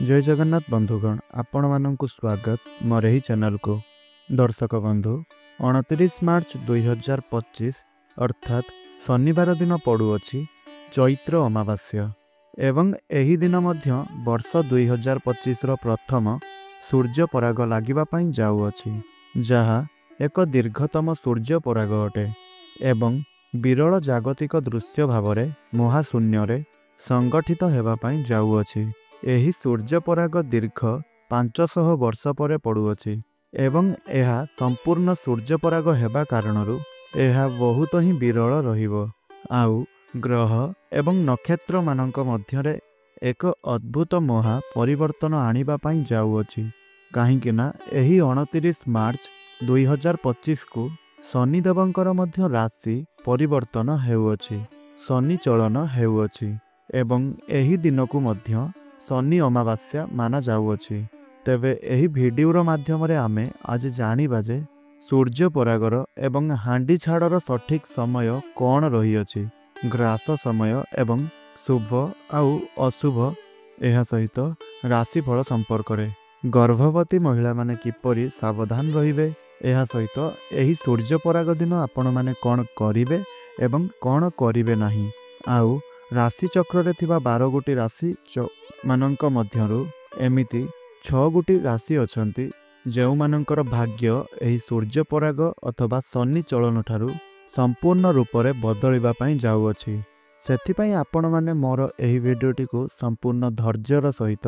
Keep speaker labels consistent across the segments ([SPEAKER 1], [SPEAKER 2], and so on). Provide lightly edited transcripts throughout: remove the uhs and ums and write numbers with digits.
[SPEAKER 1] जय जगन्नाथ बंधुगण आपण मानक स्वागत मोर ही चैनल को। दर्शक बंधु 29 मार्च 2025 अर्थात शनिवार दिन पड़ुअछि चैत्र अमावास्या एवं एही दिन मध्य वर्ष 2025 प्रथम सूर्य पराग लागिबा पई जाउअछि, जहा एक दीर्घतम सूर्य पराग अटे एवं विरल जागतिक दृश्य भावरे महाशून्य रे संगठित हेबा पई जाउअछि। एही सूर्य पराग दीर्घ 500 वर्ष पर पड़ुअछि एवं एहा संपूर्ण सूर्य पराग हेबा कारणरू एहा बहुत ही विरल रहिबो। आउ ग्रह एवं नक्षत्र मानक मध्यरे एक अद्भुत महा परिवर्तन आनिबा पई जाउअछि, काहेकि ना एही 29 मार्च 2025 को शनिदेवंकर मध्य राशि परिवर्तन हेउअछि, शनि चलन हेउअछि एवं एही दिनकु मध्य शनि अमावास्या माना जाउअछि। तेबे एही भिडियोर माध्यम रे आमे आज जानिबा जे सूर्य परागर एवं हांडी छाड़र सठिक समय कौन रही अछि, ग्रास समय एवं शुभ आउ अशुभ एहा सहित राशिफल संपर्क रे गर्भवती महिला माने किपरि सावधान रहिबे, एहा सहित एही सूर्य पराग दिन आपण माने कौन करिवे एवं कौन करिवे नाही। आउ राशि चक्र रे थिबा 12 गोटी राशि मानक मध्यरु एमिति 6 गोटी राशि अछंती जेउ मानकर भाग्य एही सूर्य पराग अथवा शनि चलन ठारू संपूर्ण रूप से बदलिबा पई जाउअछि। सेथि पई आपण माने मोर एही वीडियोटी को संपूर्ण धैर्यर सहित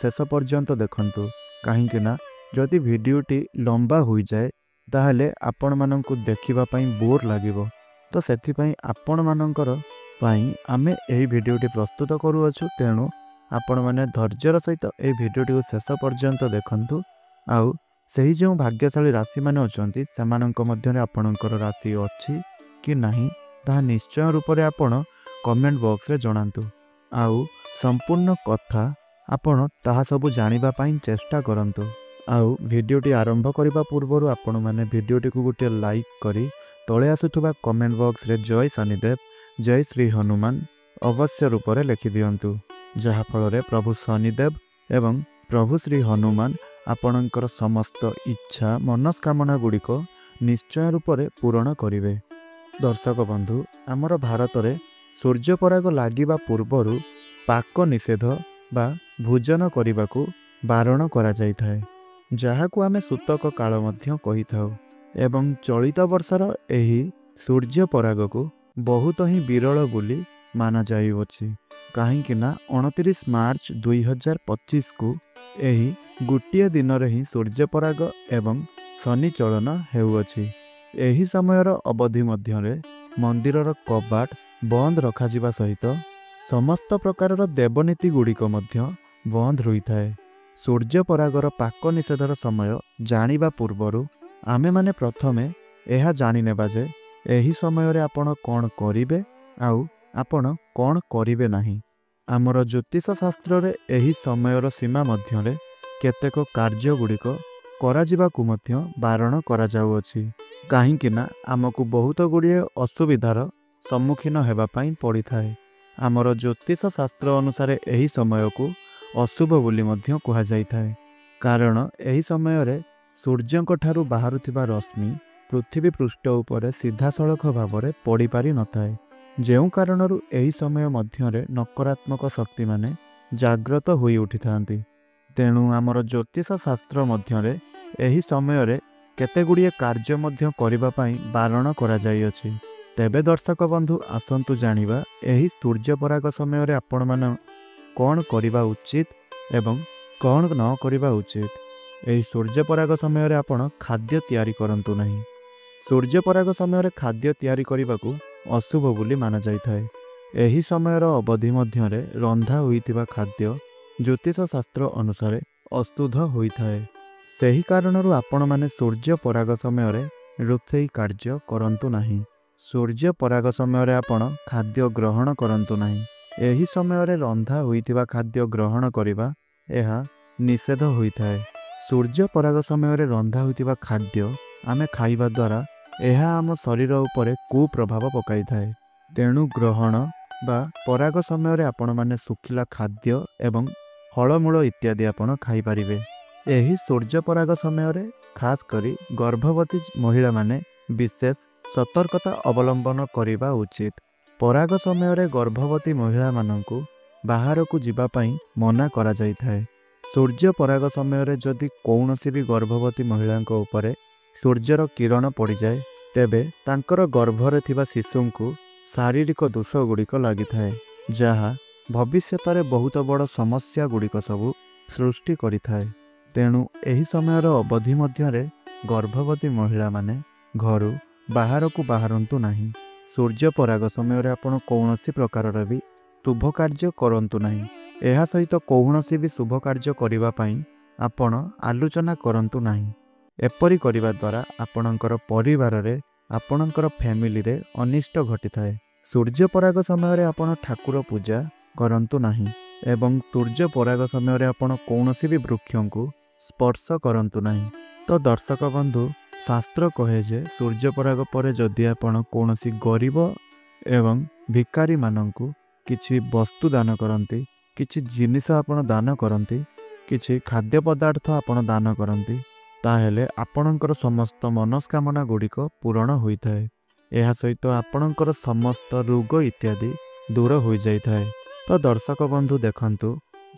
[SPEAKER 1] शेष पर्यंत देखंतु, काहेकि ना जदि वीडियोटी लंबा होई जाए ताहले आपण माननकु देखिबा पई बोर लागिबो। तो सेथि पई आपण मानकर पई आमे एही वीडियोटी प्रस्तुत करूअछु, तेणु आपण माने धैर्यर सहित ए वीडियोटी को शेष पर्यंत देखंतु। आउ सही जो भाग्यशाली राशि माने अछंती सेमानंक मध्यरे आपणकर राशि अछि कि नाही ताहा निश्चय रूप से आपण कमेंट बॉक्स रे जणांतु। आउ संपूर्ण कथा आपण ताहा सब जानिबा पई चेष्टा करंतु। आउ वीडियोटी आरंभ करिबा पूर्वरु आपण माने वीडियोटी को गुटे लाइक करी तळे आसुथुबा कमेंट बॉक्स रे जय शनिदेव जय श्री हनुमान अवश्य रूप से लिखि दियंतु, जहा फल रे प्रभु शनिदेव एवं प्रभु श्री हनुमान आपणकर समस्त इच्छा मनस्कामना गुड़िक निश्चय रूप से पूरण करिवे। दर्शक बंधु आमर भारत रे सूर्य पराग लागिबा पूर्वरु पाक निषेध बा भोजन करने बारण करा जाइथाए, जहाकु आमे सूतक काल मध्य कहिथाउ एवं चलित वर्षर एही सूर्य पराग को बहुत ही विरल बोली माना जाइछि, काहेकि ना 29 मार्च 2025 को एही गोटिए दिन रे ही सूर्य पराग एवं शनि चलन हेउअछि। एही समयर अवधि मध्यरे मंदिरर कबाट बंद रखा जिबा सहित समस्त प्रकारर देवनीति गुड़िक मध्य बंद रहिथाए। सूर्य परागर पाक निषेधर समय जानिबा पूर्वरु आमे माने प्रथमे एहा जानि नेबा जे एही समय रे आपण कोन करिवे आउ आपण कोन करिवे नाही। आमर ज्योतिष शास्त्र रे एही समयर सीमा मध्यरे केतेक कार्य गुड़िक करा जिबाकु मध्य बारण करा जाउअछि, काहेकि ना आमकु बहुत गुड़िए असुविधार सम्मुखीन हेबा पई पड़िथाए। आमर ज्योतिष शास्त्र अनुसार एही समय को अशुभ बोली मध्य कहा जाइथाए, कारण एही समय रे सूर्यंक ठारू बाहारुथिबा रश्मि पृथ्वी पृष्ठ उपरे सीधा सड़क भावरे पड़ी पारि नथाए, जेउ कारणरू एही समय मध्यरे नकारात्मक शक्ति माने जाग्रत होई उठिथांती। तेणु आमर ज्योतिष शास्त्र मध्यरे एही समय रे केते गुड़िए कार्य मध्य करिबा पई बारण करा जाइअछि। तेबे दर्शक बंधु आसंतु जानिबा एही सूर्य पराग समय रे आपण माने कोन करिबा उचित एवं कोन न करिबा उचित। एही सूर्य पराग समय रे आपण खाद्य तयारी करंतु नाही। सूर्य पराग समय रे खाद्य तयारी करिबाकू अशुभ बोली माना जाइथाए। एही समयर अवधि मध्यरे रंधा होइथिबा खाद्य ज्योतिष शास्त्र अनुसार अशुद्ध होइथाए। सेही कारणरू आपण माने सूर्य पराग समय रे रोषेई कार्य करंतु नाही। सूर्य पराग समय रे आपण खाद्य ग्रहण करंतु नाही। एही समय रे रंधा होइथिबा खाद्य ग्रहण करिबा एहा निषेध होइथाए। सूर्य पराग समय रे रंधा होइथिबा खाद्य आमे खाइबा द्वारा एहा आम शरीर उपरे कुप्रभाव पकाई थाए। तेणु ग्रहण बा पराग समय रे आपण माने सुखिला खाद्य एवं ଫଳମୂଳ ଇତ୍ୟାଦି ଆପଣ ଖାଇପାରିବେ। ଏହି ସୂର୍ଯ୍ୟପରାଗ ସମୟରେ ଖାସ୍ କରି ଗର୍ଭବତୀ ମହିଳାମାନେ ବିଶେଷ ସତର୍କତା ଅବଲମ୍ବନ କରିବା ଉଚିତ। ପରାଗ ସମୟରେ ଗର୍ଭବତୀ ମହିଳାମାନଙ୍କୁ ବାହାରକୁ ଯିବା ପାଇଁ ମନା କରାଯାଇଥାଏ। ସୂର୍ଯ୍ୟ ପରାଗ ସମୟରେ ଯଦି କୌଣସି ବି ଗର୍ଭବତୀ ମହିଳାଙ୍କ ଉପରେ ସୂର୍ଯ୍ୟର କିରଣ ପଡ଼ିଯାଏ ତେବେ ତାଙ୍କର ଗର୍ଭରେ ଥିବା ଶିଶୁଙ୍କୁ ଶାରୀରିକ ଦୋଷ ଗୁଡ଼ିକ ଲାଗିଥାଏ, ଯାହା ଭବିଷ୍ୟତରେ ବହୁତ ବଡ଼ ସମସ୍ୟା ଗୁଡ଼ିକ ସବୁ ସୃଷ୍ଟି କରିଥାଏ। ତେଣୁ ଏହି ସମୟର ଅବଧି ମଧ୍ୟରେ ଗର୍ଭବତୀ ମହିଳାମାନେ ଘରୁ ବାହାରକୁ ବାହାରନ୍ତୁ ନାହିଁ। ସୂର୍ଯ୍ୟ ପରାଗ ସମୟରେ ଆପଣ କୌଣସି ପ୍ରକାରର ବି ଶୁଭ କାର୍ଯ୍ୟ କରନ୍ତୁ ନାହିଁ। ଏହା ସହିତ କୌଣସି ବି ଶୁଭ କାର୍ଯ୍ୟ କରିବା ପାଇଁ ଆପଣ ଆଲୋଚନା କରନ୍ତୁ ନାହିଁ। ଏପରି କରିବା ଦ୍ୱାରା ଆପଣଙ୍କର ପରିବାରରେ ଆପଣଙ୍କର ଫ୍ୟାମିଲିରେ ଅନିଷ୍ଟ ଘଟିଥାଏ। ସୂର୍ଯ୍ୟ ପରାଗ ସମୟରେ ଆପଣ ଠାକୁର ପୂଜା କରନ୍ତୁ ନାହିଁ ଏବଂ ସୂର୍ଯ୍ୟ ପରାଗ ସମୟରେ ଆପଣ କୌଣସି ବି ବୃକ୍ଷଙ୍କୁ ସ୍ପର୍ଶ କରନ୍ତୁ ନାହିଁ। ତ ଦର୍ଶକ ବନ୍ଧୁ, ଶାସ୍ତ୍ର କହେ ଯେ ସୂର୍ଯ୍ୟ ପରାଗ ପରେ ଯଦି ଆପଣ କୌଣସି ଗରିବ ଏବଂ ଭିକାରୀମାନଙ୍କୁ କିଛି ବସ୍ତୁ ଦାନ କରନ୍ତି, କିଛି ଜିନିଷ ଆପଣ ଦାନ କରନ୍ତି, କିଛି ଖାଦ୍ୟ ପଦାର୍ଥ ଆପଣ ଦାନ କରନ୍ତି, ତାହେଲେ ଆପଣଙ୍କର ସମସ୍ତ ମନସ୍କାମନା ଗୁଡ଼ିକ ପୂରଣ ହୋଇଥାଏ। ଏହା ସହିତ ଆପଣଙ୍କର ସମସ୍ତ ରୋଗ ଇତ୍ୟାଦି ଦୂର ହୋଇଯାଇଥାଏ। ତ ଦର୍ଶକ ବନ୍ଧୁ ଦେଖନ୍ତୁ,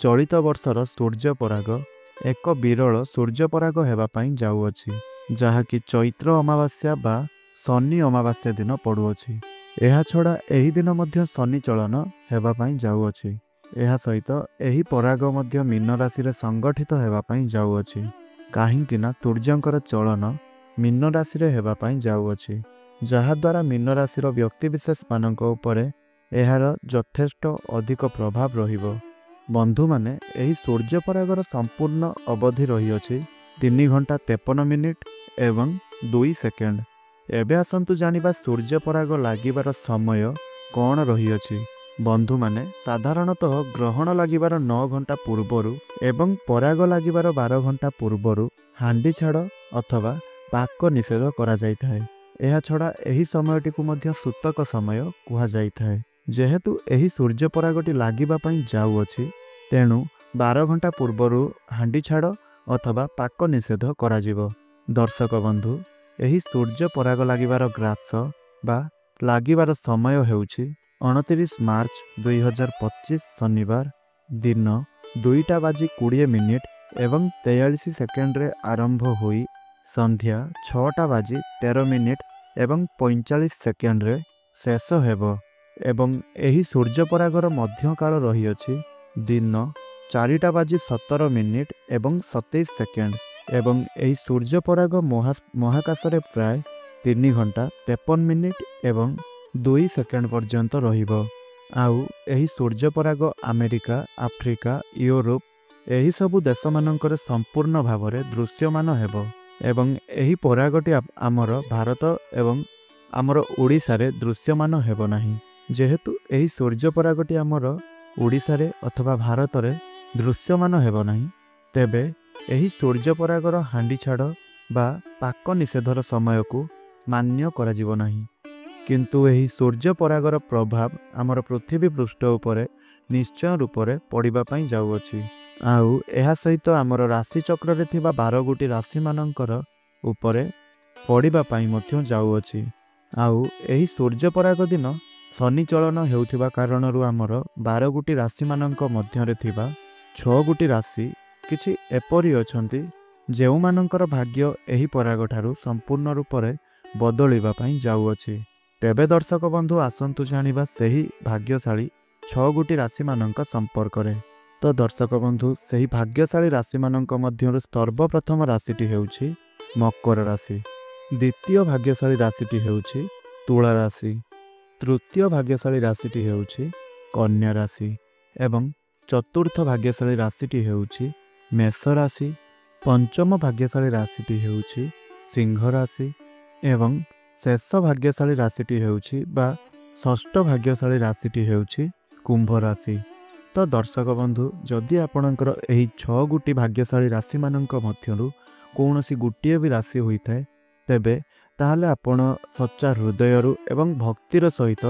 [SPEAKER 1] ଚଳିତ ବର୍ଷର ସୂର୍ଯ୍ୟପରାଗ ଏକ ବିରଳ ସୂର୍ଯ୍ୟପରାଗ ହେବା ପାଇଁ ଯାଉଅଛି, ଯାହାକି ଚୈତ୍ର ଅମାବାସ୍ୟା ବା ଶନି ଅମାବାସ୍ୟା ଦିନ ପଡ଼ୁଅଛି। ଏହାଛଡ଼ା ଏହି ଦିନ ମଧ୍ୟ ଶନି ଚଳନ ହେବା ପାଇଁ ଯାଉଅଛି। ଏହା ସହିତ ଏହି ପରାଗ ମଧ୍ୟ ମୀନ ରାଶିରେ ସଂଗଠିତ ହେବା ପାଇଁ ଯାଉଅଛି, କାହିଁକି ନା ସୂର୍ଯ୍ୟଙ୍କର ଚଳନ ମୀନ ରାଶିରେ ହେବା ପାଇଁ ଯାଉଅଛି, ଯାହାଦ୍ୱାରା ମୀନ ରାଶିର ବ୍ୟକ୍ତିବିଶେଷମାନଙ୍କ ଉପରେ ଏହାର ଯଥେଷ୍ଟ ଅଧିକ ପ୍ରଭାବ ରହିବ। ବନ୍ଧୁମାନେ, ଏହି ସୂର୍ଯ୍ୟପରାଗର ସମ୍ପୂର୍ଣ୍ଣ ଅବଧି ରହିଅଛି 3 ଘଣ୍ଟା 53 ମିନିଟ୍ ଏବଂ 2 ସେକେଣ୍ଡ। ଏବେ ଆସନ୍ତୁ ଜାଣିବା ସୂର୍ଯ୍ୟପରାଗ ଲାଗିବାର ସମୟ କ'ଣ ରହିଅଛି। ବନ୍ଧୁମାନେ, ସାଧାରଣତଃ ଗ୍ରହଣ ଲାଗିବାର 9 ଘଣ୍ଟା ପୂର୍ବରୁ ଏବଂ ପରାଗ ଲାଗିବାର 12 ଘଣ୍ଟା ପୂର୍ବରୁ ହାଣ୍ଡି ଛାଡ଼ ଅଥବା ପାକ ନିଷେଧ କରାଯାଇଥାଏ। ଏହାଛଡ଼ା ଏହି ସମୟଟିକୁ ମଧ୍ୟ ସୂତକ ସମୟ କୁହାଯାଇଥାଏ। ଯେହେତୁ ଏହି ସୂର୍ଯ୍ୟପରାଗଟି ଲାଗିବା ପାଇଁ ଯାଉଅଛି, ତେଣୁ 12 ଘଣ୍ଟା ପୂର୍ବରୁ ହାଣ୍ଡି ଛାଡ଼ ଅଥବା ପାକ ନିଷେଧ କରାଯିବ। ଦର୍ଶକ ବନ୍ଧୁ, ଏହି ସୂର୍ଯ୍ୟପରାଗ ଲାଗିବାର ଗ୍ରାସ ବା ଲାଗିବାର ସମୟ ହେଉଛି 29 ମାର୍ଚ୍ଚ 2025 ଶନିବାର ଦିନ 2:20 ଏବଂ 43 ସେକେଣ୍ଡରେ ଆରମ୍ଭ ହୋଇ ସନ୍ଧ୍ୟା 6:13 ଏବଂ 45 ସେକେଣ୍ଡରେ ଶେଷ ହେବ ଏବଂ ଏହି ସୂର୍ଯ୍ୟପରାଗର ମଧ୍ୟକାଳ ରହିଅଛି ଦିନ 4:17 ଏବଂ 27 ସେକେଣ୍ଡ ଏବଂ ଏହି ସୂର୍ଯ୍ୟପରାଗ ମହାକାଶରେ ପ୍ରାୟ 3 ଘଣ୍ଟା 53 ମିନିଟ୍ ଏବଂ 2 ସେକେଣ୍ଡ ପର୍ଯ୍ୟନ୍ତ ରହିବ। ଆଉ ଏହି ସୂର୍ଯ୍ୟପରାଗ ଆମେରିକା, ଆଫ୍ରିକା, ୟୁରୋପ ଏହିସବୁ ଦେଶମାନଙ୍କରେ ସମ୍ପୂର୍ଣ୍ଣ ଭାବରେ ଦୃଶ୍ୟମାନ ହେବ ଏବଂ ଏହି ପରାଗଟି ଆମର ଭାରତ ଏବଂ ଆମର ଓଡ଼ିଶାରେ ଦୃଶ୍ୟମାନ ହେବ ନାହିଁ। ଯେହେତୁ ଏହି ସୂର୍ଯ୍ୟପରାଗଟି ଆମର ଓଡ଼ିଶାରେ ଅଥବା ଭାରତରେ ଦୃଶ୍ୟମାନ ହେବ ନାହିଁ, ତେବେ ଏହି ସୂର୍ଯ୍ୟପରାଗର ହାଣ୍ଡି ଛାଡ଼ ବା ପାକ ନିଷେଧର ସମୟକୁ ମାନ୍ୟ କରାଯିବ ନାହିଁ। କିନ୍ତୁ ଏହି ସୂର୍ଯ୍ୟପରାଗର ପ୍ରଭାବ ଆମର ପୃଥିବୀ ପୃଷ୍ଠ ଉପରେ ନିଶ୍ଚୟ ରୂପରେ ପଡ଼ିବା ପାଇଁ ଯାଉଅଛି। ଆଉ ଏହା ସହିତ ଆମର ରାଶିଚକ୍ରରେ ଥିବା 12 ଗୋଟି ରାଶିମାନଙ୍କର ଉପରେ ପଡ଼ିବା ପାଇଁ ମଧ୍ୟ ଯାଉଅଛି। ଆଉ ଏହି ସୂର୍ଯ୍ୟପରାଗ ଦିନ ଶନି ଚଳନ ହେଉଥିବା କାରଣରୁ ଆମର 12 ଗୋଟି ରାଶିମାନଙ୍କ ମଧ୍ୟରେ ଥିବା 6 ଗୋଟି ରାଶି କିଛି ଏପରି ଅଛନ୍ତି ଯେଉଁମାନଙ୍କର ଭାଗ୍ୟ ଏହି ପରାଗଠାରୁ ସମ୍ପୂର୍ଣ୍ଣ ରୂପରେ ବଦଳିବା ପାଇଁ ଯାଉଅଛି। ତେବେ ଦର୍ଶକ ବନ୍ଧୁ, ଆସନ୍ତୁ ଜାଣିବା ସେହି ଭାଗ୍ୟଶାଳୀ 6 ଗୋଟି ରାଶିମାନଙ୍କ ସମ୍ପର୍କରେ। ତ ଦର୍ଶକ ବନ୍ଧୁ, ସେହି ଭାଗ୍ୟଶାଳୀ ରାଶିମାନଙ୍କ ମଧ୍ୟରୁ ସର୍ବପ୍ରଥମ ରାଶିଟି ହେଉଛି ମକର ରାଶି, ଦ୍ୱିତୀୟ ଭାଗ୍ୟଶାଳୀ ରାଶିଟି ହେଉଛି ତୁଳା ରାଶି, ତୃତୀୟ ଭାଗ୍ୟଶାଳୀ ରାଶିଟି ହେଉଛି କନ୍ୟା ରାଶି ଏବଂ ଚତୁର୍ଥ ଭାଗ୍ୟଶାଳୀ ରାଶିଟି ହେଉଛି ମେଷ ରାଶି, ପଞ୍ଚମ ଭାଗ୍ୟଶାଳୀ ରାଶିଟି ହେଉଛି ସିଂହ ରାଶି ଏବଂ ଶେଷ ଭାଗ୍ୟଶାଳୀ ରାଶିଟି ହେଉଛି ବା ଷଷ୍ଠ ଭାଗ୍ୟଶାଳୀ ରାଶିଟି ହେଉଛି କୁମ୍ଭ ରାଶି। ତ ଦର୍ଶକ ବନ୍ଧୁ, ଯଦି ଆପଣଙ୍କର ଏହି 6 ଗୋଟି ଭାଗ୍ୟଶାଳୀ ରାଶିମାନଙ୍କ ମଧ୍ୟରୁ କୌଣସି ଗୋଟିଏ ବି ରାଶି ହୋଇଥାଏ, ତେବେ ତାହେଲେ ଆପଣ ସଚ୍ଚା ହୃଦୟରୁ ଏବଂ ଭକ୍ତିର ସହିତ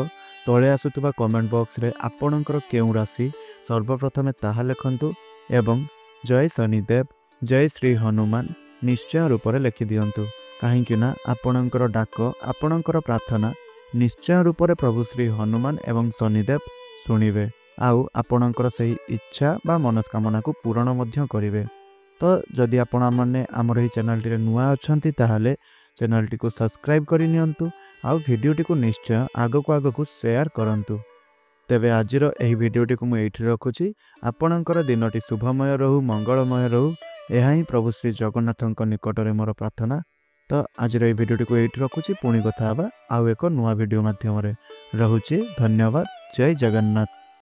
[SPEAKER 1] ତଳେ ଆସୁଥିବା କମେଣ୍ଟ ବକ୍ସରେ ଆପଣଙ୍କର କେଉଁ ରାଶି ସର୍ବପ୍ରଥମେ ତାହା ଲେଖନ୍ତୁ एवं जय शनिदेव जय श्री हनुमान निश्चय रूप में लिखिदिंतु कहीं आपणकर डाक आपणकर प्रार्थना निश्चय रूप में प्रभु श्री हनुमान एवं शनिदेव शुणिबे आउ आपणकर सही इच्छा बा मनस्कामना को पूरण मध्य करिवे। तो जदि आपण मैंने आमर ही चैनल टी नुआ अच्छा ताहले चैनल टी को सब्सक्राइब करि नियंतु आउ वीडियोटी को निश्चय आग को शेयर करंतु। तेबे आजिर एही वीडियोटी को मुझे रखुची। आपणकर दिनटी शुभमय रहू मंगलमय रहू यह ही प्रभु श्री जगन्नाथ निकट में मोर प्रार्थना। तो आज वीडियोटी को यही रखुची पुणी कथा आउ एक नुआ वीडियो माध्यम रहुची। धन्यवाद। जय जगन्नाथ।